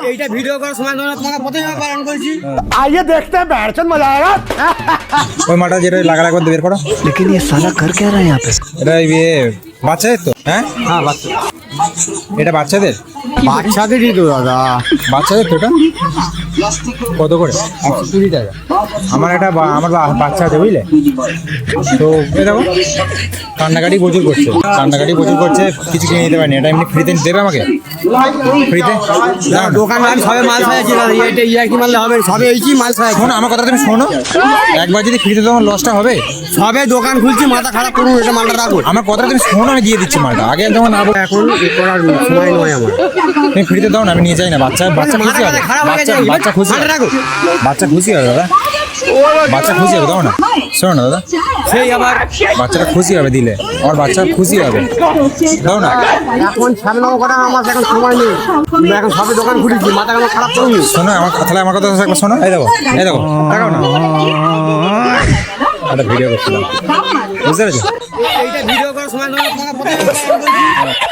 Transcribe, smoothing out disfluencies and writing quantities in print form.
এইটা ভিডিও করার সময় তোমাকে প্রথমে বারণ করেছি। आइए देखते हैं बैठचंद मजा आएगा। ওই মাটা যেটা লাগার একবার বের করো। लेकिन ये साला कर क्या रहा है यहाँ पे? এটা বাচ্চাদের তো? হ্যাঁ হ্যাঁ বাচ্চা এটা বাচ্চাদের? বাচ্চাদেরই তো দাদা। বাচ্চাদের তো? এটা কত করে? 120 টাকা। আমার একটা আমার বাচ্চা আছে বুঝলে তো। এই দেখো কান্নাকাটি প্রচুর করছে, কিছু কিনে নিতে পারিনি। এটা এমনি ফ্রিতে দেবে আমাকে? ফ্রিতে দোকান আমি সবে মাল খাইছি দাদা। এইটা কি মারলে হবে? সবে এইছি মাল খাইছি। শোনো আমার কথা, তুমি শোনো। একবার যদি ফ্রিতে তোমার লসটা হবে। সবে দোকান খুলছি, মাথা খারাপ করুন, এটা মালটা রাখো। আমার কথাটা তুমি শোনো, আমি দিয়ে দিচ্ছি মালটা। আগে যখন এখন এ করার সময় নয় আমার। তুমি ফ্রিতে দাও না, আমি নিয়ে যাই না। বাচ্চা খুশি হবে, বাচ্চা খুশি হবে, বাচ্চা খুশি হবে দাদা, বাচ্চা খুশি হবে। দাও না, শোনো না দাদা, সেই আবার বাচ্চাটা খুশি হবে দিলে, আমার বাচ্চা খুশি হবে। দাও না। এখন সামনে কটা আমার এখন সময় নেই। এখন সবে দোকান খুলেছি, মাথা আমার খারাপ করুন। শোনো তাহলে আমার কথা একবার শোনো। এই দেখো দেখাও না, একটা ভিডিও করছিলাম, বুঝতে পেরেছো? এইটা ভিডিও করার সময় তোমাকে প্রথমে বারণ করেছি।